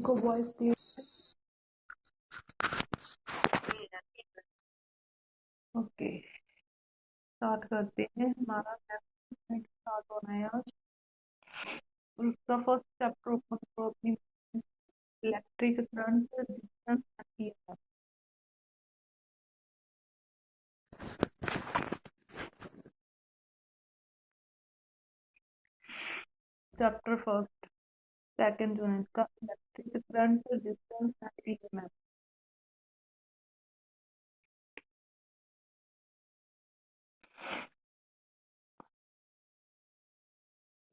को वॉइस दी। Okay, start करते हैं। हमारा नेक्स्ट स्टार्ट होना है आज। उसका फर्स्ट चैप्टर ओपन करो अपनी। Electric current, distance and EMF. Chapter first, second unit का electric current, distance and EMF.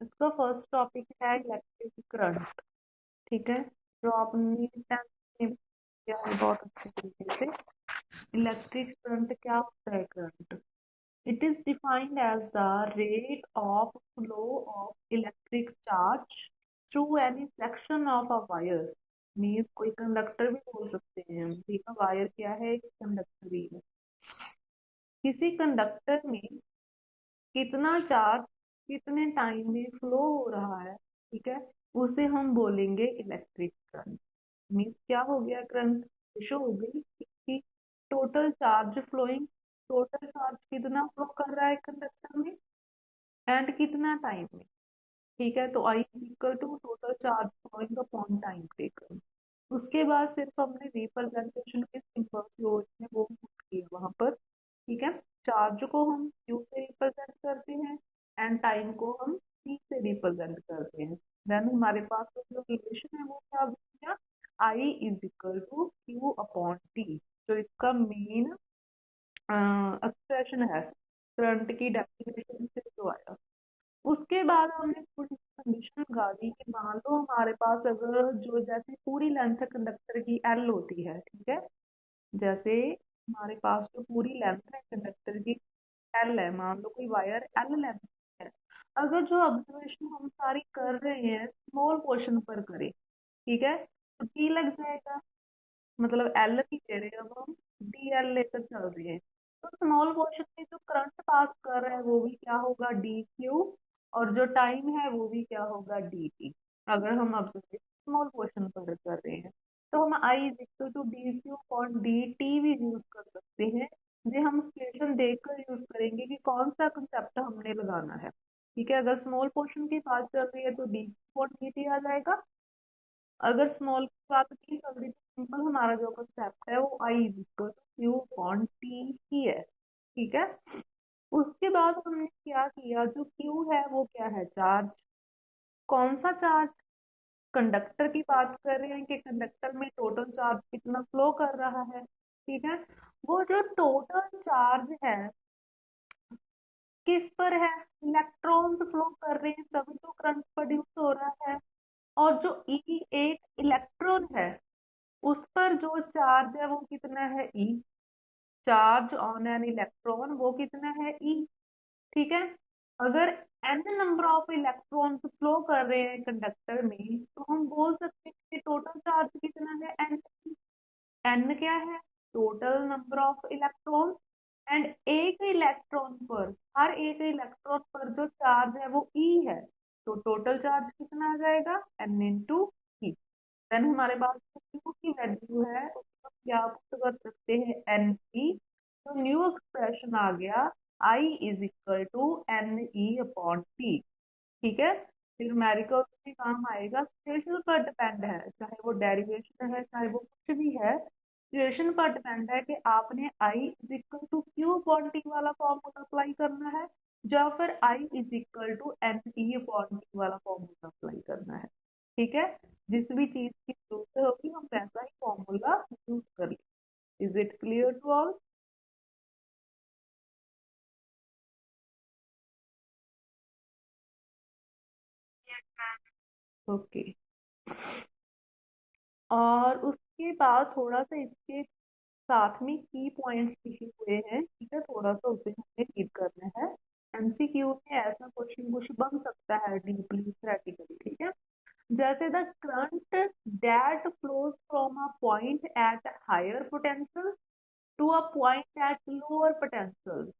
इसका फर्स्ट टॉपिक है इलेक्ट्रिक करंट। ठीक है, जो आपने 10th में किया है बहुत अच्छे तरीके से। इलेक्ट्रिक करंट क्या होता है? Current, it is defined as the rate of flow of electric charge through any section of a wire। Means कोई कंडक्टर भी बोल सकते हैं हम। ठीक है, वायर क्या है? एक कंडक्टर ही है। किसी कंडक्टर में कितना चार्ज कितने टाइम में फ्लो हो रहा है, ठीक है, उसे हम बोलेंगे इलेक्ट्रिक करंट। मीन्स क्या हो गया? करंट रेशो हो गई कि total charge flowing, total charge कितना फ्लो कर रहा है कंडक्टर में एंड कितना टाइम में। ठीक है, तो I equal to total charge flowing upon time taken. उसके बाद सिर्फ हमने रिप्रेजेंटेशन के सिंपल यूज में वो put किया वहां पर। ठीक है, चार्ज को हम क्यू से रिप्रेजेंट करते हैं एंड टाइम को हम टी से रिप्रेजेंट करते हैं। देन हमारे पास जो रिलेशन है वो क्या बन गया? I is equal to Q upon T. तो इसका मेन एक्सप्रेशन है करंट की डेफिनेशन से जो आया। उसके बाद हमने थोड़ी कंडीशन लगा दी कि मान लो हमारे पास अगर जो जैसे पूरी लेंथ कंडक्टर की एल होती है, ठीक है, जैसे हमारे पास जो पूरी लेंथ है कंडक्टर की एल है, मान लो कोई वायर एल लेंथ है। अगर जो ऑब्जर्वेशन हम सारी कर रहे हैं स्मॉल पोर्शन पर करें, ठीक है, तो टी लग जाएगा। मतलब एल नहीं ले रहे, अब हम डी एल लेकर चल रहे हैं। तो स्मॉल पोर्शन में जो करंट पास कर रहा है वो भी क्या होगा? D Q. और जो टाइम है वो भी क्या होगा? D T. अगर हम ऑब्जर्वेशन स्मॉल पोर्शन पर कर रहे हैं तो हम I is equal to D Q और डी टी भी यूज कर सकते हैं। ये हम सिचुएशन देखकर यूज करेंगे कि कौन सा कंसेप्ट हमने लगाना है। ठीक है, अगर स्मॉल पोर्शन की बात चल रही है तो डी क्यू और डी टी आ जाएगा। अगर स्मॉल की बात की चल रही तो सिंपल हमारा जो कंसेप्ट है वो I is equal to Q upon T ही है। ठीक है, उसके बाद हमने क्या किया? जो क्यू है वो क्या है? चार्ज। कौन सा चार्ज? कंडक्टर की बात कर रहे हैं कि कंडक्टर में टोटल चार्ज कितना फ्लो कर रहा है। ठीक है, वो जो टोटल चार्ज है किस पर है? इलेक्ट्रॉन्स फ्लो कर रहे हैं तभी तो करंट प्रोड्यूस हो रहा है। और जो ई एक इलेक्ट्रॉन है उस पर जो चार्ज है वो कितना है? E. Charge on an electron वो कितना है? ई। ठीक है, अगर n number of electrons flow कर रहे हैं कंडक्टर में तो हम बोल सकते हैं कि टोटल चार्ज कितना है? एन। एन क्या है? Total number of electron. And एक इलेक्ट्रॉन पर, हर एक इलेक्ट्रॉन पर जो चार्ज है वो ई है। तो टोटल चार्ज कितना आ जाएगा? एन इंटू ई। देन हमारे पास क्यू की वैल्यू है उसको हम क्या पुट कर सकते हैं? N E. तो न्यू एक्सप्रेशन आ गया I is equal to N E upon T. ठीक है, फिर न्यूमेरिकल भी काम आएगा। सिचुएशन पर डिपेंड है, चाहे वो डेरिवेशन है चाहे वो कुछ भी है, सिचुएशन पर डिपेंड है कि आपने I is equal to Q upon T वाला फॉर्मूला अप्लाई करना है या फिर I is equal to N E upon T वाला फॉर्मूला अप्लाई करना है। ठीक है, जिस भी चीज की जरूरत होगी हम वैसा ही फॉर्मूला यूज कर लेंगे। Is it clear to all? Okay, और उसके बाद थोड़ा सा इसके साथ में की पॉइंट्स लिखे हुए हैं, ठीक है, थोड़ा सा उसे हमें रीड करना है। एमसीक्यू में ऐसा क्वेश्चन कुछ बन सकता है डीपली थ्योरेटिकली। ठीक है, जैसे the current that flows from a point at higher potential to a point at lower potential.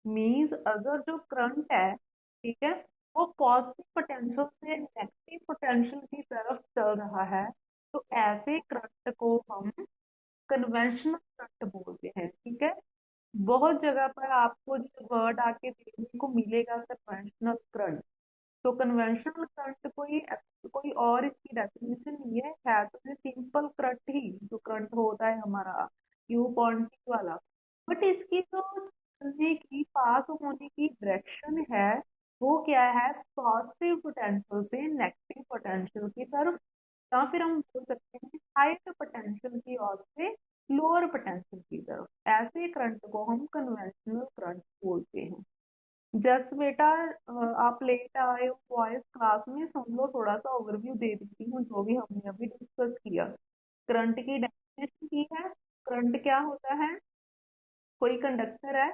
Means अगर जो करंट है, ठीक है, वो पॉजिटिव पोटेंशियल से नेगेटिव पोटेंशियल की तरफ चल रहा है तो ऐसे करंट को हम कन्वेंशनल करंट बोलते हैं, ठीक है। बहुत जगह पर आपको जो वर्ड आके देखने को मिलेगा कन्वेंशनल करंट। तो कन्वेंशनल करंट कोई और इसकी डेफिनेशन नहीं है तो ये सिंपल करंट ही जो करंट होता है हमारा क्यू पॉइंटिंग वाला। बट इसकी जो चलने की पास होने की डायरेक्शन है वो क्या है, पॉजिटिव पोटेंशियल से नेगेटिव पोटेंशियल की तरफ, या फिर हम बोल सकते हैं हाइट पोटेंशियल की ओर से लोअर पोटेंशियल की तरफ। ऐसे करंट को हम कन्वेंशनल करंट बोलते हैं। जस्ट बेटा आप लेट आए हो वॉइस क्लास में, सुन लो, थोड़ा सा ओवरव्यू दे देती हूँ जो भी हमने अभी डिस्कस किया। करंट की डेफिनेशन की है। करंट क्या होता है, कोई कंडक्टर है,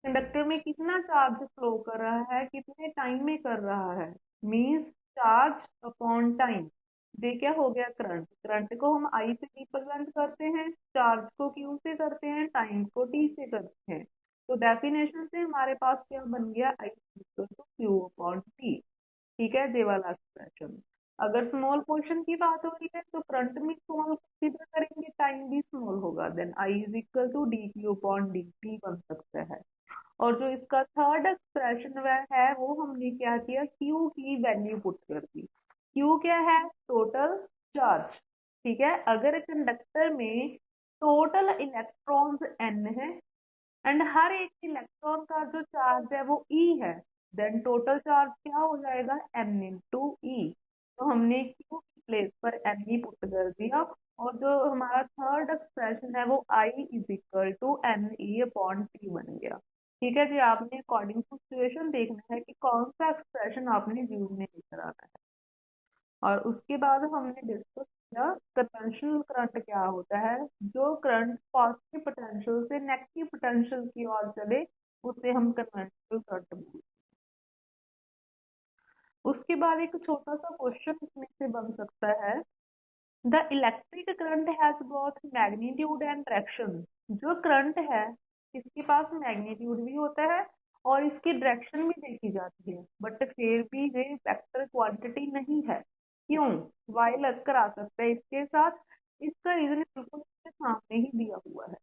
कंडक्टर में कितना चार्ज फ्लो कर रहा है, कितने टाइम में कर रहा है, मीन्स चार्ज अपॉन टाइम। ये क्या हो गया करंट। करंट को हम आई से रिप्रेजेंट करते हैं, चार्ज को क्यू से करते हैं, टाइम को टी से करते हैं। तो डेफिनेशन से हमारे पास क्या बन गया, I equal to Q upon T. ठीक है, ये वाला एक्सप्रेशन। अगर स्मॉल पोर्शन की बात हो रही है तो करंट में स्मॉल कंसीडर करेंगे, टाइम भी स्मॉल होगा, then I is equal to D q upon d t बन सकता है। और जो इसका थर्ड एक्सप्रेशन वह है वो हमने क्या किया, क्यू की वैल्यू पुट कर दी। क्यू क्या है, टोटल चार्ज। ठीक है, अगर कंडक्टर में टोटल इलेक्ट्रॉन्स एन है एंड हर एक इलेक्ट्रॉन का जो चार्ज है वो ई है, देन टोटल चार्ज क्या हो जाएगा, एन इंटू ई। तो हमने क्यू की प्लेस पर एन ई पुट कर दिया, और जो हमारा थर्ड एक्सप्रेशन है वो I is equal to N E upon T बन गया। ठीक है जी, आपने अकॉर्डिंग टू सिचुएशन देखना है कि कौन सा एक्सप्रेशन आपने यूज में लेकर आना है। और उसके बाद हमने डिस्कस किया कन्वेंशनल करंट क्या होता है। जो करंट पॉजिटिव पोटेंशियल से नेगेटिव पोटेंशियल की ओर चले उसे हम कन्वेंशनल करंट बोलते हैं। उसके बाद एक छोटा सा क्वेश्चन इसमें से बन सकता है, the electric current has both magnitude and direction. जो करंट है इसके पास मैग्नीट्यूड भी होता है और इसकी डायरेक्शन भी देखी जाती है, बट फिर भी ये वेक्टर क्वांटिटी नहीं है। क्यों, वाई लग कर आ सकता है इसके साथ। इसका रीजन बिल्कुल इसके सामने ही दिया हुआ है।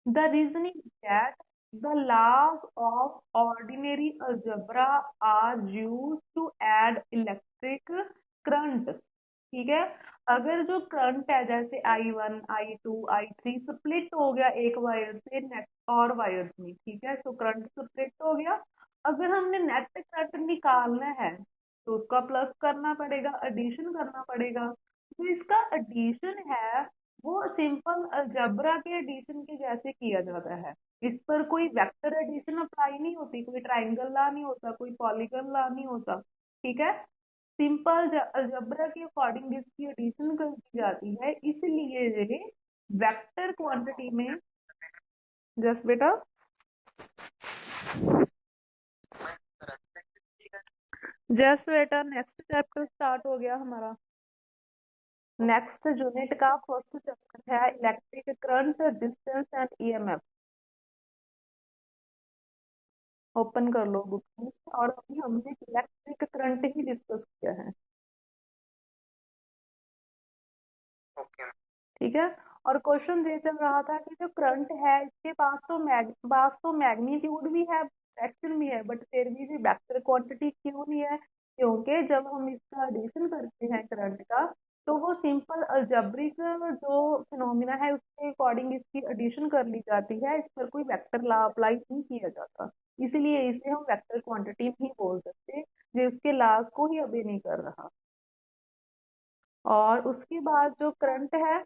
The reasoning is that the laws of ordinary algebra are used to add electric current। ठीक है, अगर जो करंट है जैसे I1 I2 I3 स्प्लिट हो गया एक वायर से नेक्स्ट और वायर्स में, ठीक है, तो करंट स्प्लिट हो गया। अगर हमने नेट करंट निकालना है तो उसका प्लस करना पड़ेगा, एडिशन करना पड़ेगा। तो इसका एडिशन है वो सिंपल अलजेब्रा के एडिशन के जैसे किया जाता है। इस पर कोई वेक्टर एडिशन अप्लाई नहीं होती, कोई ट्राइंगल ला नहीं होता, कोई पॉलीगन ला नहीं होता। ठीक है, सिंपल अलजेब्रा के अकॉर्डिंग इसकी एडिशन कर दी जाती है, इसलिए ये वेक्टर क्वांटिटी में। जस्ट बेटा, जस्ट बेटा नेक्स्ट चैप्टर स्टार्ट हो गया हमारा। नेक्स्ट यूनिट का फर्स्ट चैप्टर है electric current, distance and EMF. Open कर लो बुक में, और अभी हमने इलेक्ट्रिक करंट ही डिस्कस किया है। ठीक है, और क्वेश्चन ये चल रहा था कि जो करंट है इसके पास तो मैग्नीट्यूड भी है, डायरेक्शन भी है, बट फिर भी ये वेक्टर क्वांटिटी क्यों नहीं है, क्योंकि जब हम इसका एडिशन करते हैं करंट का तो वो सिंपल अलजेब्रिक जो फिनोमिना है उसके अकॉर्डिंग इसकी एडिशन कर ली जाती है, इस पर कोई वेक्टर लॉ अप्लाई नहीं किया जाता। इसलिए इसे हम वेक्टर क्वांटिटी नहीं बोल सकते, जो उसके लॉ को ही अभी नहीं कर रहा। और उसके बाद जो करंट है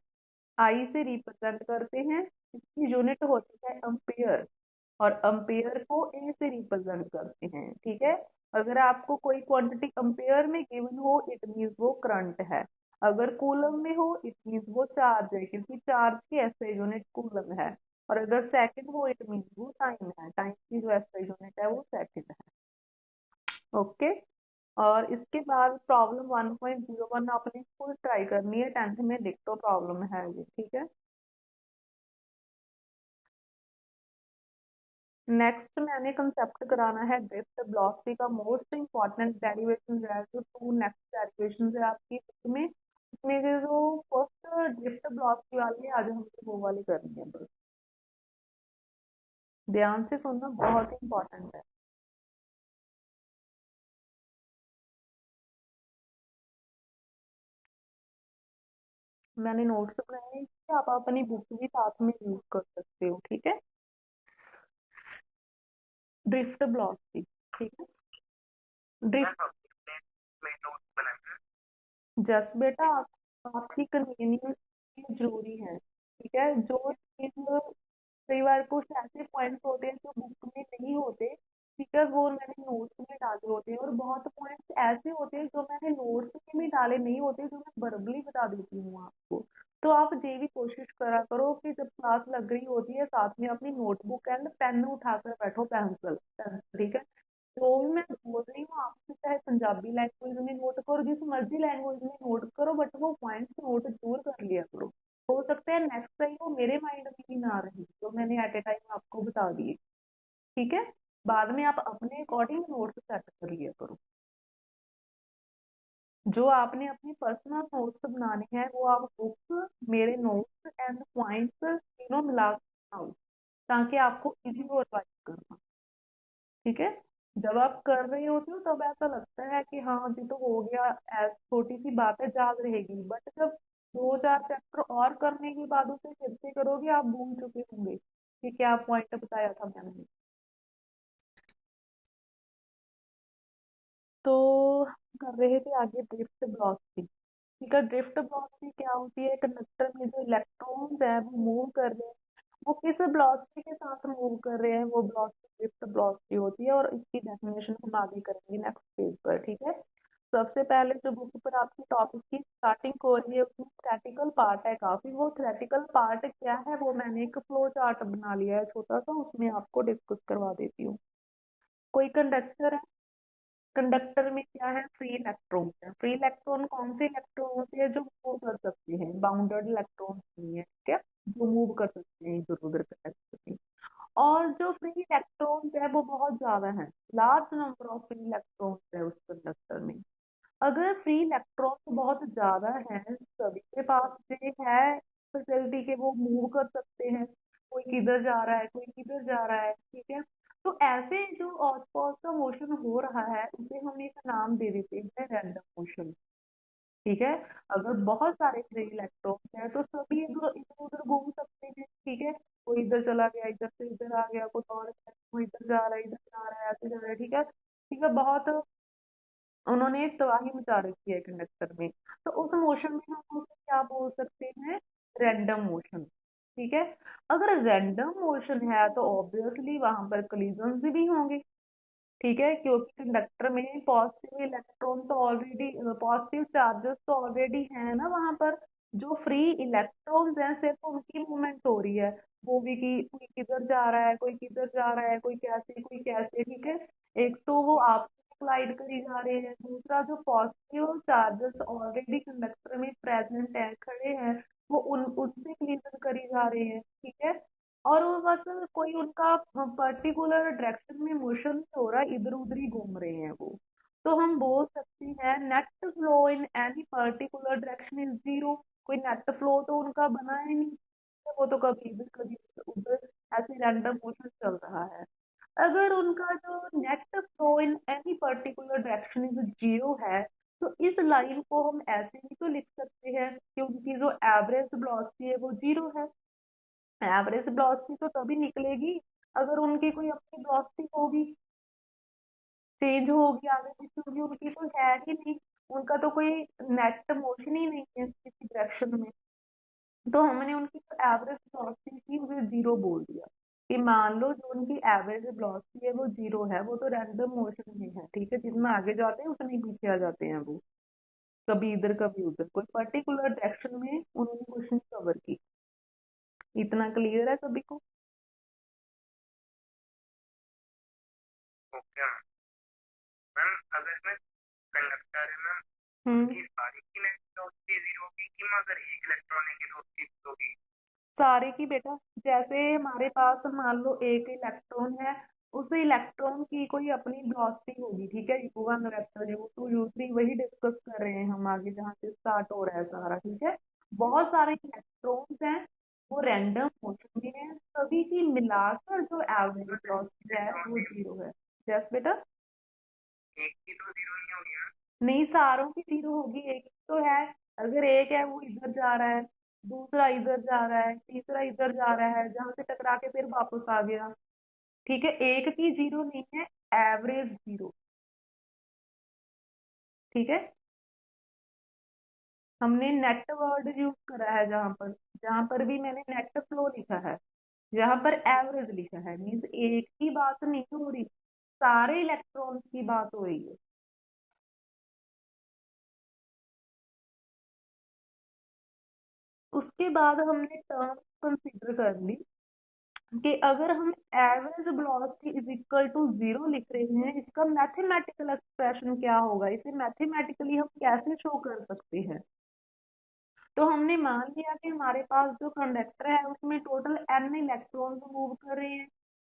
आई से रिप्रेजेंट करते हैं, इसकी यूनिट होती है एम्पियर, और एम्पियर को ए से रिप्रेजेंट करते हैं। ठीक है, अगर आपको कोई क्वांटिटी एम्पियर में गिवन हो इट मीन्स वो करंट है, अगर कूलम में हो इट मीन्स वो चार्ज है, क्योंकि चार्ज की ऐसे यूनिट कूलम है। और अगर सेकंड हो इट मीन्स वो टाइम है, टाइम की जो ऐसे यूनिट है वो सेकंड है। ओके, और इसके बाद प्रॉब्लम 1.01 आपने फुल ट्राई करनी है, 10th में डिक्टो प्रॉब्लम है ये। ठीक है, नेक्स्ट मैंने कंसेप्ट कराना है ड्रिफ्ट वेलोसिटी का मोस्ट इंपॉर्टेंट डेरिवेशन है, जो टू नेक्स्ट डेरिवेशन है आपकी बुक में। अपने जो फर्स्ट ड्रिफ्ट ब्लॉक वाली है, आज हमको वो वाली करनी है बस। ध्यान से सुनना, बहुत इंपॉर्टेंट है। मैंने नोट्स बनाए हैं इसके, आप अपनी बुक भी साथ में यूज कर सकते हो, ठीक है। ड्रिफ्ट ब्लॉक की, ठीक है। ड्रिफ्ट, जस्ट बेटा आपकी कन्वीनियंस जरूरी है, ठीक है। जो चीज, कई बार कुछ ऐसे पॉइंट्स होते हैं जो बुक में नहीं होते, ठीक है, वो मैंने नोट्स में डाले होते हैं, और बहुत पॉइंट्स ऐसे होते हैं जो मैंने नोट्स में भी डाले नहीं होते, जो मैं वर्बली बता देती हूँ आपको। तो आप ये भी कोशिश करा करो कि जब क्लास लग रही होती है, साथ में अपनी नोटबुक एंड पेन उठाकर बैठो, पेंसिल पेंसिल, ठीक है। जो भी मैं बोल रही हूँ आपसे, चाहे पंजाबी लैंग्वेज में नोट करो, जिस मर्जी लैंग्वेज में नोट करो, बट वो पॉइंट्स नोट जरूर कर लिया करो। हो सकता है नेक्स्ट टाइम वो मेरे माइंड में भी ना रही तो मैंने एट ए टाइम आपको बता दिए, ठीक है। बाद में आप अपने अकॉर्डिंग नोट्स सेट कर लिया करो। जो आपने अपनी पर्सनल नोट्स बनाने हैं, वो आप बुक, मेरे नोट्स एंड पॉइंट्स तीनों मिला कर बनाओ, ताकि आपको इजी हो रिवाइज करना, ठीक है। जब आप कर रहे होते हो तब ऐसा लगता है कि हाँ जी तो हो गया, छोटी सी बात है, याद रहेगी, बट जब दो चार चैप्टर और करने के बाद उसे फिर से करोगे, आप भूल चुके होंगे कि क्या पॉइंट बताया था मैंने। तो कर रहे थे आगे ड्रिफ्ट ब्लॉक की, ठीक है। ड्रिफ्ट ब्लॉक की क्या होती है, कंडक्टर में जो इलेक्ट्रॉन्स है वो मूव कर रहे हैं, वो किस वेलोसिटी के साथ मूव कर रहे हैं, वो वेलोसिटी ड्रिफ्ट वेलोसिटी होती है, और इसकी डेफिनेशन हम आगे करेंगे नेक्स्ट पेज पर, ठीक है। सबसे पहले जो बुक पर आपकी टॉपिक की स्टार्टिंग हो रही है, उसमें थ्योरेटिकल पार्ट है काफी। वो थ्योरेटिकल पार्ट क्या है, वो मैंने एक फ्लो चार्ट बना लिया है छोटा सा, उसमें आपको डिस्कस करवा देती हूँ। कोई कंडक्टर है, कंडक्टर में क्या है, फ्री इलेक्ट्रॉन है। फ्री इलेक्ट्रॉन कौन से इलेक्ट्रॉन होते हैं, जो मूव कर सकते हैं, बाउंडेड इलेक्ट्रॉन नहीं है, ठीक है, जो मूव कर सकते हैं इधर उधर कर। और जो फ्री इलेक्ट्रॉन्स है वो बहुत ज्यादा है, large number of free electrons है उस कंडक्टर में। अगर फ्री इलेक्ट्रॉन्स बहुत ज्यादा है, सभी के पास ये है फैसिलिटी के वो मूव कर सकते हैं, कोई किधर जा रहा है, कोई किधर जा रहा है, ठीक है। तो ऐसे जो आसपास का मोशन हो रहा है, उसे हम एक नाम दे देते हैं रैंडम मोशन, ठीक है। अगर बहुत सारे फ्री इलेक्ट्रॉन्स हैं तो सभी इधर इधर उधर घूम सकते हैं, ठीक है। कोई इधर चला गया, इधर से इधर आ गया, कोई और है, कोई इधर जा रहा है, इधर जा रहा है, ऐसे जा रहा है, ठीक है, ठीक है। बहुत उन्होंने तबाही मचा रखी है कंडक्टर में, तो उस मोशन में हम उसे क्या बोल सकते हैं, रैंडम मोशन, ठीक है। अगर रैंडम मोशन है तो ऑब्वियसली वहां पर कोलिजन्स भी होंगे, ठीक है, क्योंकि कंडक्टर में पॉजिटिव इलेक्ट्रॉन तो ऑलरेडी, पॉजिटिव चार्जेस तो ऑलरेडी है ना वहां पर। जो फ्री इलेक्ट्रॉन्स हैं सिर्फ उनकी मूवमेंट हो रही है, वो भी कि कोई किधर जा रहा है, कोई किधर जा रहा है, कोई कैसे कोई कैसे, ठीक है। एक तो वो आपसे कोलाइड करी जा रहे हैं, दूसरा जो पॉजिटिव चार्जेस ऑलरेडी कंडक्टर में प्रेजेंट है, खड़े हैं, वो उन उससे कोलिजन करी जा रहे हैं, ठीक है। और वो बस कोई उनका पर्टिकुलर डायरेक्शन में मोशन नहीं हो रहा, इधर उधर ही घूम रहे हैं वो। तो हम बोल सकते हैं net flow in any particular direction is zero. कोई नेट फ्लो तो उनका बना ही नहीं, वो तो कभी इधर कभी उधर ऐसे रैंडम मोशन चल रहा है। अगर उनका जो net flow in any particular direction is zero है, तो इस लाइन को हम ऐसे भी तो लिख सकते हैं कि उनकी जो एवरेज वेलोसिटी है वो जीरो है। एवरेज वेलोसिटी तो तभी निकलेगी अगर उनकी कोई अपनी वेलोसिटी होगी, चेंज होगी, आगे पीछे होगी, उनकी तो है ही नहीं, उनका तो कोई नेट मोशन ही नहीं है किसी डायरेक्शन में। तो हमने उनकी जो एवरेज वेलोसिटी थी उसे जीरो बोल दिया, कि मान लो जो उनकी एवरेज वेलोसिटी है वो जीरो है, वो तो रैंडम मोशन में है, ठीक है, जिसमें आगे जाते हैं उतने ही पीछे आ जाते हैं वो, कभी इधर कभी उधर, कोई पर्टिकुलर डायरेक्शन में उन्होंने कुछ नहीं कवर की। इतना क्लियर है सभी को। ओके मैम, अगर मैं कंडक्टर है मैम, उसकी सारी की नेट वेलोसिटी जीरो होगी कि मगर एक इलेक्ट्रॉन की वेलोसिटी होगी, सारे की बेटा। जैसे हमारे पास मान लो एक इलेक्ट्रॉन है, उस इलेक्ट्रॉन की कोई अपनी वेलोसिटी होगी, ठीक है, U1 वेक्टर, U2, U3, वही डिस्कस कर रहे हैं हम आगे जहाँ से स्टार्ट हो रहा है सारा, ठीक है। बहुत सारे इलेक्ट्रॉन्स हैं, वो रैंडम मोशन में है, सभी की मिलाकर जो एवरेज वेलोसिटी है वो जीरो है। यस बेटा। नहीं, सारों की जीरो होगी, एक ही तो है। अगर एक है वो इधर जा रहा है, दूसरा इधर जा रहा है, तीसरा इधर जा रहा है, जहां से टकरा के फिर वापस आ गया, ठीक है, एक की जीरो नहीं है, एवरेज जीरो। ठीक है। हमने नेट वर्ड यूज करा है जहां पर भी मैंने नेट फ्लो लिखा है, जहां पर एवरेज लिखा है, मीन्स एक की बात नहीं हो रही, सारे इलेक्ट्रॉन्स की बात हो रही है। उसके बाद हमने टर्म कंसिडर कर ली कि अगर हम average velocity is equal to zero लिख रहे हैं, इसका मैथमेटिकल एक्सप्रेशन क्या होगा, इसे मैथमेटिकली हम कैसे शो कर सकते हैं। तो हमने मान लिया कि हमारे पास जो कंडक्टर है उसमें टोटल n इलेक्ट्रॉन मूव कर रहे हैं,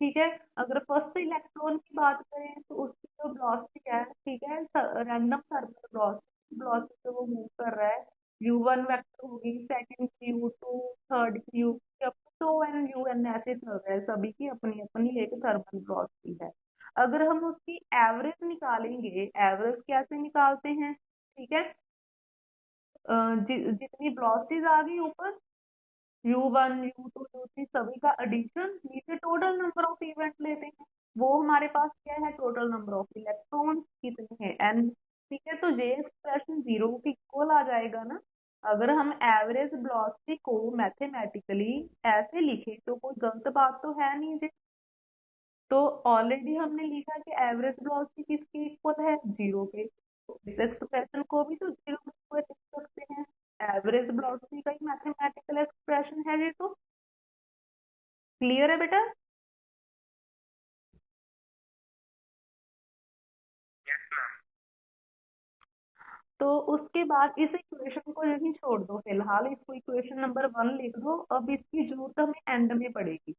ठीक है। अगर फर्स्ट इलेक्ट्रॉन की बात करें तो उसकी जो वेलोसिटी है, ठीक है, रैंडम सर्कुलर वेलोसिटी वेलोसिटी से वो मूव कर रहा है, U1 वेक्टर होगी, सेकंड की U2, थर्ड की U, up to n u n ऐसे चल रहा है, सभी की अपनी अपनी एक थर्मल वेलोसिटी है। अगर हम उसकी एवरेज निकालेंगे, एवरेज कैसे निकालते हैं, ठीक है, जितनी वेलोसिटीज आ गई ऊपर, U1, U2, U3, सभी का एडिशन, नीचे टोटल नंबर ऑफ इवेंट लेते हैं, वो हमारे पास क्या है, टोटल नंबर ऑफ इलेक्ट्रॉन कितने हैं, n। ठीक है, तो ये एक्सप्रेशन जीरो के इक्वल आ जाएगा ना। अगर हम एवरेज वेलोसिटी को मैथमेटिकली ऐसे लिखे तो कोई गलत बात तो है नहीं जी। तो ऑलरेडी हमने लिखा कि एवरेज वेलोसिटी किसके इक्वल है, जीरो के, तो इस एक्सप्रेशन को भी तो जीरो के इक्वल लिख सकते हैं। एवरेज वेलोसिटी का ही मैथमेटिकल एक्सप्रेशन है ये तो। क्लियर है बेटा। तो उसके बाद इस इक्वेशन को यहीं छोड़ दो फिलहाल, इसको इक्वेशन नंबर 1 लिख दो, अब इसकी जरूरत हमें एंड में पड़ेगी,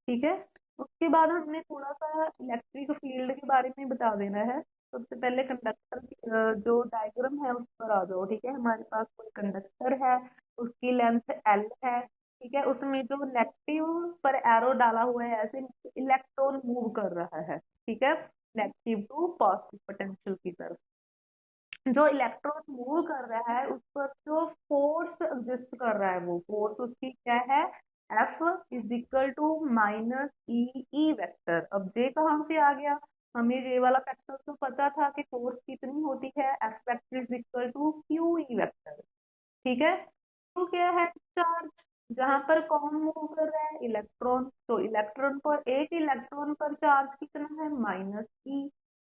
ठीक है। उसके बाद हमने थोड़ा सा इलेक्ट्रिक फील्ड के बारे में बता देना है। सबसे पहले कंडक्टर की जो डायग्राम है उस पर आ जाओ, ठीक है। हमारे पास कोई कंडक्टर है, उसकी लेंथ एल है, ठीक है, उसमें जो नेगेटिव पर एरो डाला हुआ है, ऐसे इलेक्ट्रॉन मूव कर रहा है, ठीक है, नेगेटिव टू पॉजिटिव पोटेंशियल की तरफ। जो इलेक्ट्रॉन मूव कर रहा है उस पर जो फोर्स एग्जिस्ट कर रहा है, वो फोर्स उसकी क्या है, F is equal to minus e E vector. अब जे कहाँ से आ गया, हमें ये वाला फैक्टर तो पता था कि फोर्स कितनी होती है, F vector is equal to q E vector, ठीक है। तो क्या है, चार्ज, जहां पर कौन मूव कर रहा है, इलेक्ट्रॉन, तो इलेक्ट्रॉन पर, एक इलेक्ट्रॉन पर चार्ज कितना है, माइनस ई,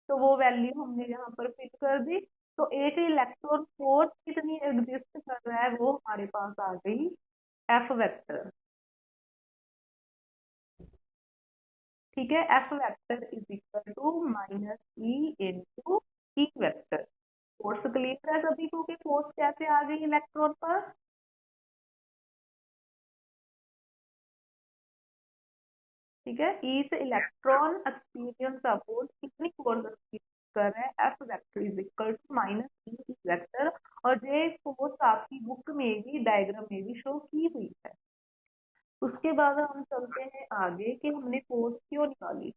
तो वो वैल्यू हमने यहाँ पर फिल कर दी। तो एक इलेक्ट्रॉन फोर्स कितनी एग्जिस्ट कर रहा है वो हमारे पास आ गई, एफ वेक्टर, ठीक है। F vector is equal to minus e into E vector. Force clear है सभी को कि फोर्स कैसे आ गई इलेक्ट्रॉन पर, ठीक है। ईच इलेक्ट्रॉन एक्सपीरियंस सपोर्ट कितनी फोर्स कर रहा है, F vector is equal to minus e vector. और ये फोर्स आपकी बुक में भी, डायग्राम में भी शो की हुई है। उसके बाद हम चलते हैं आगे कि हमने फोर्स क्यों निकाली।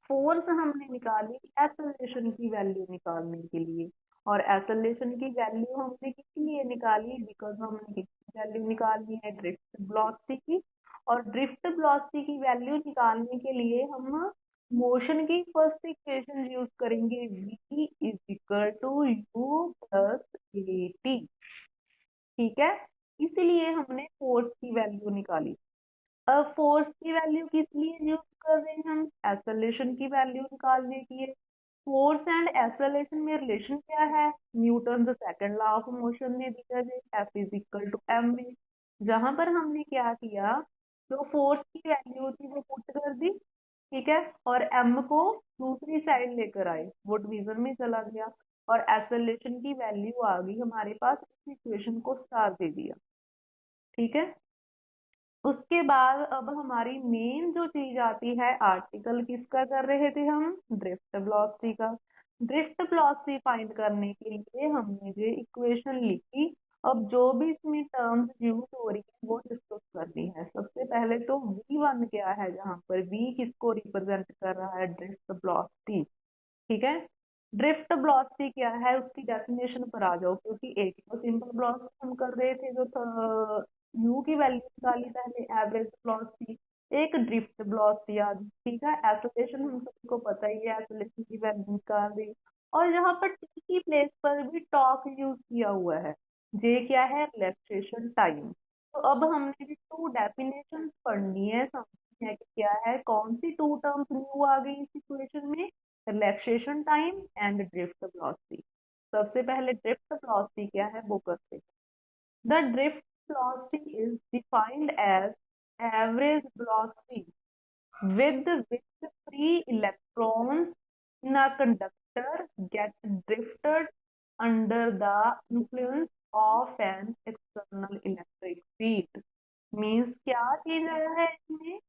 फोर्स हमने निकाली एक्सेलरेशन की वैल्यू निकालने के लिए, और एक्सेलरेशन की वैल्यू हमने किस लिए निकाली, बिकॉज हमने किसकी वैल्यू निकालनी है, ड्रिफ्ट वेलोसिटी की। और ड्रिफ्ट वेलोसिटी की वैल्यू निकालने के लिए हम मोशन की फर्स्ट इक्वेशन यूज करेंगे, v is equal to u plus a t, ठीक है। इसीलिए हमने फोर्स की वैल्यू निकाली। अब फोर्स की वैल्यू किस लिए यूज कर रहे हैं हम, एक्सेलरेशन की वैल्यू निकालने के लिए। फोर्स एंड एक्सेलरेशन में रिलेशन क्या है, Newton the second law of motion में दिया है, F is equal to m में। जहां पर हमने क्या किया, जो फोर्स की वैल्यू थी वो पुट कर दी, ठीक है, और एम को दूसरी साइड लेकर आए, वो डिवीजन में चला गया, और एक्सेलरेशन की वैल्यू आ गई हमारे पास, इस इक्वेशन को स्टार दे दिया, ठीक है। उसके बाद अब हमारी मेन जो चीज आती है, आर्टिकल किसका कर रहे थे हम, ड्रिफ्ट वेलोसिटी का। ड्रिफ्ट वेलोसिटी फाइंड करने के लिए हमने ये इक्वेशन लिखी। अब जो भी इसमें टर्म्स यूज हो रही है वो डिस्कस करनी है। सबसे पहले तो V1 क्या है, जहां पर V किसको रिप्रेजेंट कर रहा है, ड्रिफ्ट वेलोसिटी। ठीक है, ड्रिफ्ट वेलोसिटी क्या है उसकी डेफिनेशन पर आ जाओ, क्योंकि एक तो सिंपल वेलोसिटी हम कर रहे थे जो यू की वैल्यू निकाली पहले, एवरेज वेलोसिटी। एक ड्रिफ्ट वेलोसिटी आ गई। ठीक है, एक्सेलरेशन हम सबको पता ही है, एक्सेलरेशन की वैल्यू निकाल दी। और यहाँ पर टी की प्लेस पर भी टॉक यूज किया हुआ है। जे क्या है, रिलैक्सेशन टाइम। तो अब हमने ये टू डेफिनेशन पढ़नी है, समझनी है कि क्या है, कौन सी टू टर्म्स न्यू आ गई इस इक्वेशन में, relaxation time and drift velocity. सबसे पहले ड्रिफ्ट वेलोसिटी क्या है वो करते हैं। The drift velocity is defined as average velocity with which free electrons in a conductor get drifted under the influence of an external electric field। Means क्या चीज है इसमें,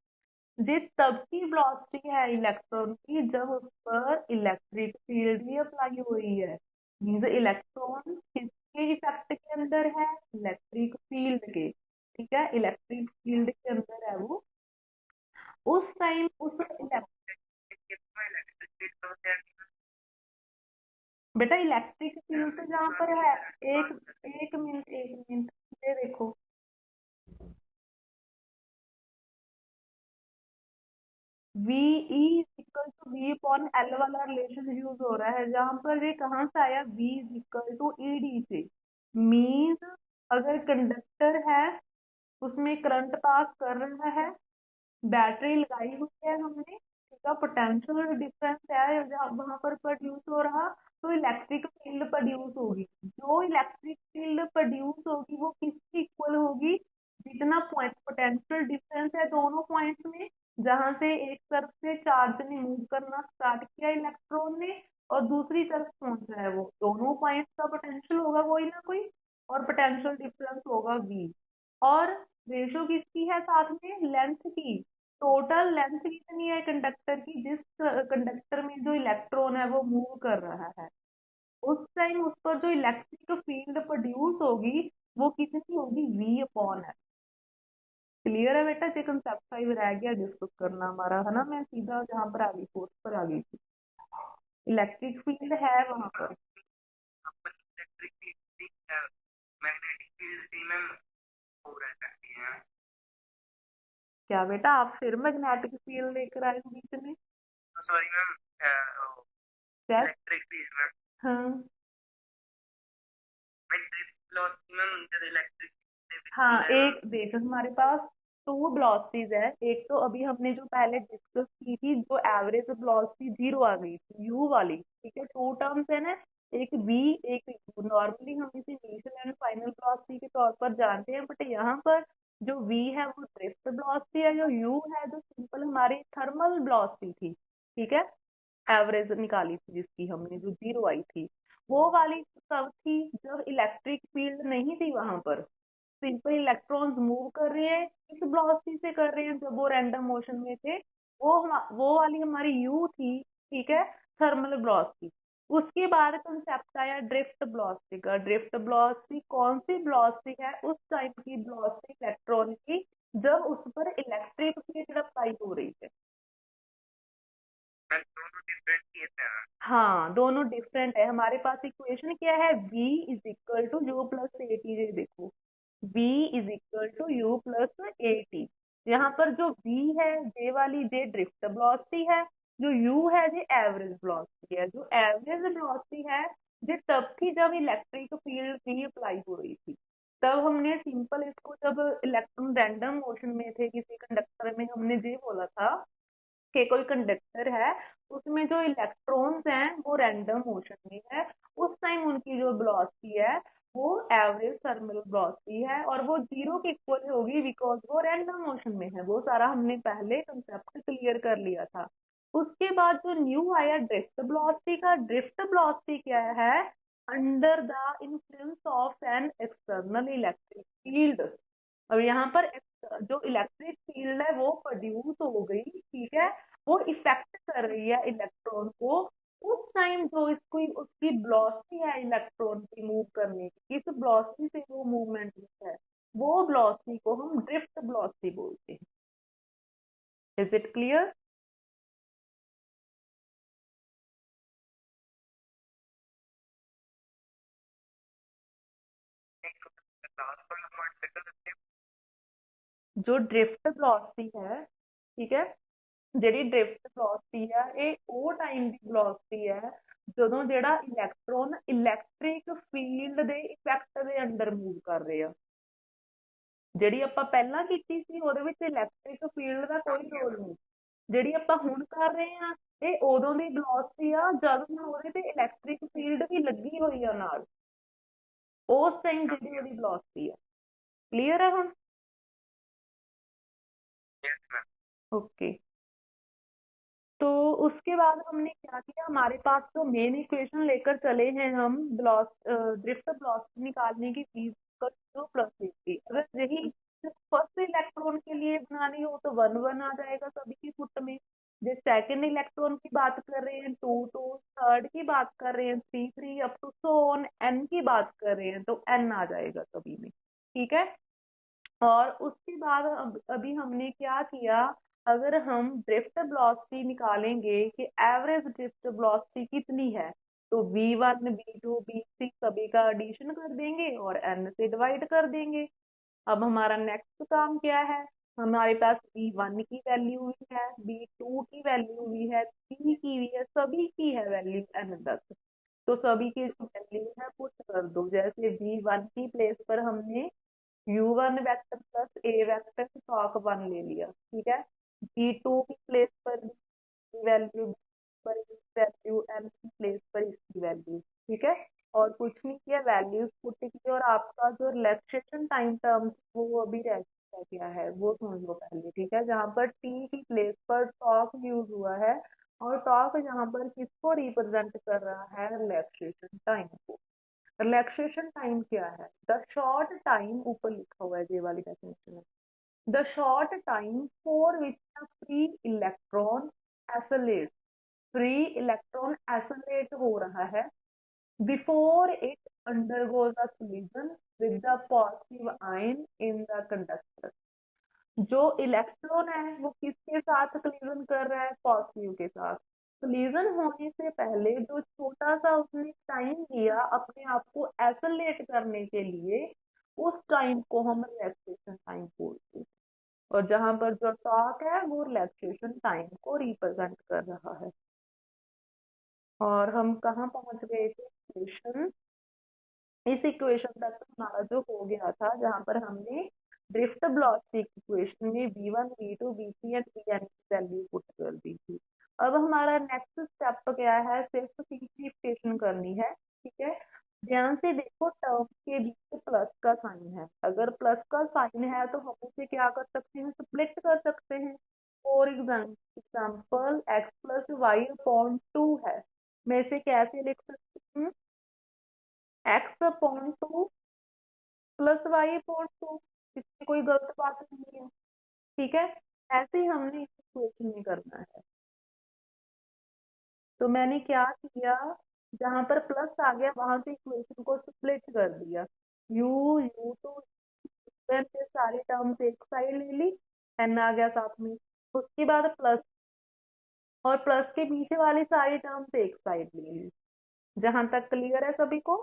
ये तब की वेलोसिटी है इलेक्ट्रॉन की जब उस पर इलेक्ट्रिक फील्ड ही अप्लाई हो रही है। मीन्स इलेक्ट्रॉन किसके इफेक्ट के अंदर है, इलेक्ट्रिक फील्ड के। ठीक है, इलेक्ट्रिक फील्ड के अंदर है वो। उस टाइम उस बेटा इलेक्ट्रिक फील्ड जहाँ पर है, एक एक मिनट एक मिनट, ये देखो, VE equal to v upon L वाला रिलेशन यूज हो रहा है, जहां पर ये कहाँ से आया, वी इक्वल टू ईडी से। मीन्स अगर कंडक्टर है उसमें करंट पास कर रहा है, बैटरी लगाई हुई है हमने, ठीक है, पोटेंशियल डिफरेंस है जहाँ वहां पर प्रोड्यूस हो रहा, तो इलेक्ट्रिक फील्ड प्रोड्यूस होगी। जो इलेक्ट्रिक फील्ड प्रोड्यूस होगी वो किसकी इक्वल होगी, जितना पॉइंट पोटेंशियल डिफरेंस है दोनों पॉइंट्स में, जहां से एक तरफ से चार्ज ने मूव करना स्टार्ट किया इलेक्ट्रॉन ने और दूसरी तरफ पहुंच रहा है, वो दोनों पॉइंट्स का पोटेंशियल होगा कोई ना कोई, और पोटेंशियल डिफरेंस होगा V। और रेशो किसकी है साथ में, लेंथ की। टोटल लेंथ कितनी है कंडक्टर की, जिस कंडक्टर में जो इलेक्ट्रॉन है वो मूव कर रहा है, उस टाइम उस पर जो इलेक्ट्रिक फील्ड प्रोड्यूस होगी वो कितनी होगी, V अपॉन है। क्लियर है बेटा, ये कंसेप्ट फाइव रह गया डिस्कस करना हमारा, है ना। मैं सीधा जहां पर आ गई, फोर्थ पर आ गई थी। इलेक्ट्रिक फील्ड है वहां पर, क्या बेटा आप फिर मैग्नेटिक फील्ड लेकर आए हो बीच में, क्या, हाँ हाँ, एक देख हमारे पास टू वेलोसिटीज है। एक तो अभी हमने जो पहले डिस्कस की थी, जो एवरेज वेलोसिटी जीरो आ गई थी, यू वाली। ठीक है, टू टर्म्स है ना, एक वी एक यू। नॉर्मली हम इसे इनिशियल एंड फाइनल वेलोसिटी के तौर पर जानते हैं, बट यहाँ पर जो वी है वो ड्रिफ्ट वेलोसिटी है, जो यू है जो सिंपल हमारी थर्मल वेलोसिटी थी। ठीक है, एवरेज निकाली थी जिसकी हमने, जो जीरो आई थी, वो वाली तब थी जब इलेक्ट्रिक फील्ड नहीं थी वहां पर, सिंपल इलेक्ट्रॉन्स मूव कर रहे हैं, किस वेलोसिटी से कर रहे हैं, जब वो रैंडम मोशन में थे, वो वाली हमारी यू थी। ठीक है, थर्मल वेलोसिटी। उसके बाद कंसेप्ट आया ड्रिफ्ट वेलोसिटी का। ड्रिफ्ट वेलोसिटी कौन सी वेलोसिटी है, उस टाइप की वेलोसिटी इलेक्ट्रॉन की जब उस पर इलेक्ट्रिक फील्ड अप्लाई हो रही है। हाँ, दोनों डिफरेंट है। हमारे पास इक्वेशन क्या है, v is equal to u plus a t. ये देखो, v is equal to u plus a t. यहाँ पर जो v है, जे वाली, जे ड्रिफ्ट वेलोसिटी है, जो u है ये एवरेज वेलोसिटी है। जो एवरेज वेलोसिटी है ये तब थी जब इलेक्ट्रिक फील्ड भी अप्लाई हो रही थी। तब हमने सिंपल इसको, जब इलेक्ट्रॉन रैंडम मोशन में थे किसी कंडक्टर में, हमने ये बोला था कि कोई कंडक्टर है उसमें जो इलेक्ट्रॉन्स हैं वो रैंडम मोशन में है, उस टाइम उनकी जो वेलोसिटी है वो एवरेज थर्मल वेलोसिटी है, और वो जीरो के इक्वल होगी बिकॉज वो रैंडम मोशन में है। वो सारा हमने पहले कंसेप्ट क्लियर कर लिया था। उसके बाद जो न्यू आया ड्रिफ्ट वेलोसिटी का, ड्रिफ्ट वेलोसिटी क्या है, under the influence of an external electric field. अब यहाँ पर जो इलेक्ट्रिक फील्ड है वो प्रोड्यूस हो गई, ठीक है, वो इफेक्ट कर रही है इलेक्ट्रॉन को, उस टाइम जो इसको उसकी वेलोसिटी है इलेक्ट्रॉन की मूव करने की, किस वेलोसिटी से वो मूवमेंट है, वो वेलोसिटी को हम ड्रिफ्ट वेलोसिटी बोलते हैं। Is it clear? जो ड्रिफ्ट वेलोसिटी है, ठीक है, ਜਿਹੜੀ ਡ੍ਰਿਫਟ ਵੈਲੋਸਿਟੀ ਹੈ ਇਹ ਉਹ ਟਾਈਮ ਦੀ ਵੈਲੋਸਿਟੀ ਹੈ ਜਦੋਂ ਜਿਹੜਾ ਇਲੈਕਟ੍ਰੋਨ ਇਲੈਕਟ੍ਰਿਕ ਫੀਲਡ ਦੇ ਇਫੈਕਟ ਦੇ ਅੰਡਰ ਮੂਵ ਕਰ ਰਿਹਾ। ਜਿਹੜੀ ਆਪਾਂ ਪਹਿਲਾਂ ਕੀਤੀ ਸੀ ਉਹਦੇ ਵਿੱਚ ਇਲੈਕਟ੍ਰਿਕ ਫੀਲਡ ਦਾ ਕੋਈ ਰੋਲ ਨਹੀਂ, ਜਿਹੜੀ ਆਪਾਂ ਹੁਣ ਕਰ ਰਹੇ ਹਾਂ ਇਹ ਉਦੋਂ ਦੀ ਵੈਲੋਸਿਟੀ ਆ ਜਦ ਹੁਣ ਉਹਦੇ ਤੇ ਇਲੈਕਟ੍ਰਿਕ ਫੀਲਡ ਵੀ ਲੱਗੀ ਹੋਈ ਆ ਨਾਲ, ਉਸ ਟਾਈਮ ਜਿਹੜੀ ਉਹਦੀ ਵੈਲੋਸਿਟੀ ਆ। क्लियर है ਹੁਣ? ओके। तो उसके बाद हमने क्या किया, हमारे पास जो मेन इक्वेशन लेकर चले हैं हम ड्रिफ्ट वेलोसिटी निकालने की चीज जो प्लस थी, अगर यही फर्स्ट इलेक्ट्रॉन के लिए बनानी हो तो वन वन आ जाएगा सभी की फुट में, जो सेकंड इलेक्ट्रॉन की बात कर रहे हैं टू टू, थर्ड की बात कर रहे हैं three three, up to so on n की बात कर रहे हैं तो एन आ जाएगा सभी में, ठीक है। और उसके बाद अभी हमने क्या किया, अगर हम ड्रिफ्ट वेलोसिटी निकालेंगे कि एवरेज ड्रिफ्ट वेलोसिटी कितनी है, तो v1 v2 v3 सभी का एडिशन कर देंगे और n से डिवाइड कर देंगे। अब हमारा नेक्स्ट काम क्या है, हमारे पास v1 की वैल्यू भी है, v2 की वैल्यू भी है, v की भी है, सभी की है वैल्यू n तक, तो सभी की जो वैल्यू है पुट कर दो। जैसे v1 की प्लेस पर हमने u1 वेक्टर प्लस ए वेक्टर टॉक वन ले लिया, ठीक है। v2 की प्लेस पर वैल्यू, पर वैल्यू एम की प्लेस पर इसकी वैल्यू, ठीक है। और कुछ नहीं किया, वैल्यूज पुट की, और आपका जो रिलैक्सेशन टाइम टर्म वो अभी रह गया है वो सुन लो पहले, ठीक है, जहाँ पर टी की प्लेस पर टॉक यूज हुआ है, और टॉक यहाँ पर किसको रिप्रेजेंट कर रहा है, रिलैक्सेशन टाइम को। रिलैक्सेशन टाइम क्या है, द शॉर्ट टाइम, ऊपर लिखा हुआ है ये वाली डेफिनेशन है, the short time for which the free electron accelerate, free electron accelerate हो रहा है before it undergoes a collision with the positive ion in the conductor. जो इलेक्ट्रॉन है वो किसके साथ कोलिजन कर रहा है, पॉजिटिव के साथ। कोलिजन होने से पहले जो छोटा सा उसने टाइम दिया अपने आप को एसोलेट करने के लिए, उस टाइम को हम रिलैक्सेशन टाइम बोलते हैं। और जहां पर जो टॉक है वो रिलैक्सेशन टाइम को रिप्रेजेंट कर रहा है। और हम कहाँ पहुंच गए थे, इक्वेशन, इस इक्वेशन तक तो हमारा जो हो गया था जहां पर हमने ड्रिफ्ट वेलोसिटी इक्वेशन में v1 v2 v3 and vn की वैल्यू पुट कर दी थी। अब हमारा नेक्स्ट स्टेप क्या है, सिर्फ सिंप्लीफिकेशन करनी है, ठीक है। ध्यान से देखो, टर्म के बीच प्लस का साइन है, अगर प्लस का साइन है तो हम उसे क्या कर सकते हैं, स्प्लिट कर सकते हैं। For example x plus y upon two है, मैं इसे कैसे लिख सकती हूँ, x upon two plus y upon two, इसमें कोई गलत बात नहीं है, ठीक है। ऐसे ही हमने इस इक्वेशन में करना है। तो मैंने क्या किया, जहां पर प्लस आ गया वहां से इक्वेशन को स्प्लिट कर दिया, यू यू टू से सारी टर्म्स एक साइड ले ली, एन आ गया साथ में, उसके बाद प्लस, और प्लस के पीछे वाली सारी टर्म्स एक साइड ले ली। जहां तक क्लियर है सभी को?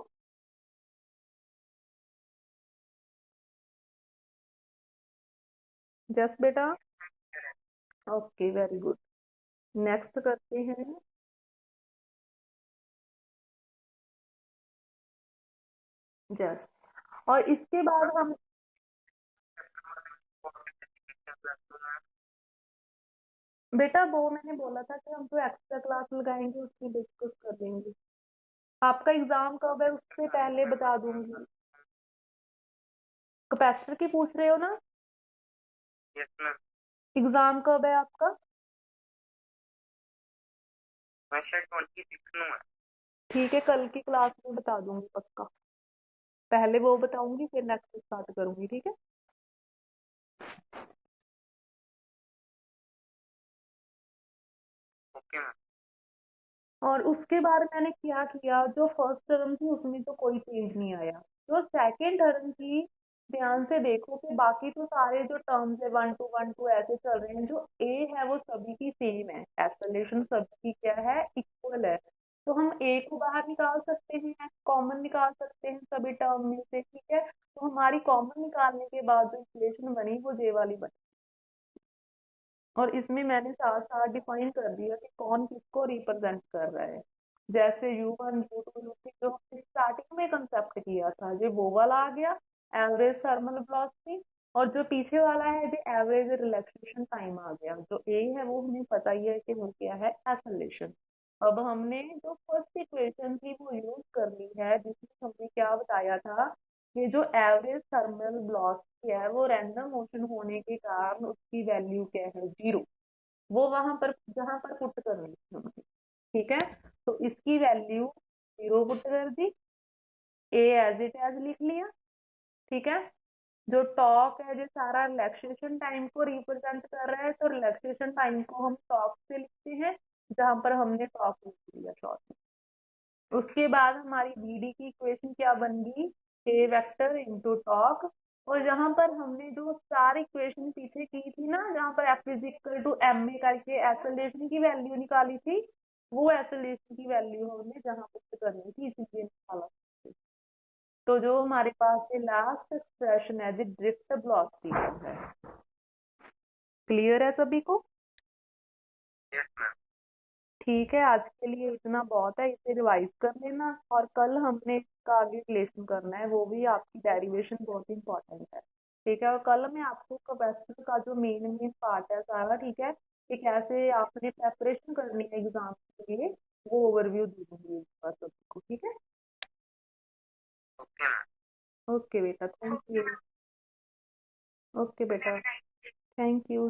जस बेटा, ओके वेरी गुड। नेक्स्ट करते हैं, जस, और इसके बाद हम, बेटा वो मैंने बोला था कि हम तो एक्स्ट्रा क्लास लगाएंगे उसकी डिस्कस कर लेंगे, आपका एग्जाम कब है उससे पहले बता दूंगी। कैपेसिटर की पूछ रहे हो ना? Yes ma'am. एग्जाम कब है आपका? मैं शायद 26 में है। ठीक है, कल की क्लास में बता दूंगी पक्का, पहले वो बताऊंगी फिर नेक्स्ट स्टार्ट करूंगी, ठीक है। और उसके बाद मैंने क्या किया, जो फर्स्ट टर्म थी उसमें तो कोई चेंज नहीं आया। जो सेकेंड टर्म की, ध्यान से देखो कि बाकी तो सारे जो टर्म्स है 1 to 1 2 ऐसे चल रहे हैं, जो ए है वो सभी की सेम है, एसोलेशन सभी की क्या है, इक्वल है। तो हम ए को बाहर निकाल सकते हैं, कॉमन निकाल सकते हैं सभी टर्म में से, ठीक है। तो हमारी कॉमन निकालने के बाद जो इक्वेशन बनी वो जे वाली बनी। और इसमें मैंने साथ साथ डिफाइन कर दिया कि कौन किसको रिप्रेजेंट कर रहा है। जैसे U1 U2 U3 जो हमने स्टार्टिंग में कंसेप्ट किया था, जो वो वाला आ गया, एवरेज थर्मल वेलोसिटी। और जो पीछे वाला है जो एवरेज रिलैक्सेशन टाइम आ गया, जो ए है वो हमें पता ही है कि वो क्या है, एक्सेलरेशन। अब हमने जो फर्स्ट इक्वेशन थी वो यूज करनी है, जिसमें हमने क्या बताया था, ये जो एवरेज थर्मल वेलोसिटी है वो रैंडम मोशन होने के कारण उसकी वैल्यू क्या है, 0। वो वहां पर जहां पर पुट करनी थी हमने, ठीक है। तो इसकी वैल्यू 0 पुट कर दी, ए एज इट एज लिख लिया, ठीक है। जो टॉक है जो सारा रिलैक्सेशन टाइम को रिप्रेजेंट कर रहा है, तो रिलैक्सेशन टाइम को हम टॉक से लिखते हैं, जहां पर हमने टॉक लिख दिया शॉर्ट। उसके बाद हमारी बीडी की इक्वेशन क्या बन गई, ए वेक्टर इंटू टॉक। और जहां पर हमने जो चार इक्वेशन पीछे की थी ना, जहां पर F is equal to M A करके एक्सेलरेशन की वैल्यू निकाली थी, वो एक्सेलरेशन की वैल्यू हमने जहां पुट करनी थी इसीलिए निकाला। तो जो हमारे पास ये लास्ट एक्सप्रेशन है जो ड्रिफ्ट वेलोसिटी है, क्लियर है सभी को? ठीक है, आज के लिए इतना बहुत है, इसे रिवाइज कर लेना। और कल हमने इसका आगे रिलेशन करना है, वो भी आपकी डेरिवेशन बहुत इंपॉर्टेंट है, ठीक है। और कल मैं आपको कैपेसिटर का जो मेन मेन पार्ट है सारा, ठीक है, कि कैसे आपने प्रेपरेशन करनी है एग्जाम के लिए, वो ओवरव्यू दे दूंगी बस सबको, ठीक है। ओके बेटा, थैंक यू। ओके बेटा, थैंक यू।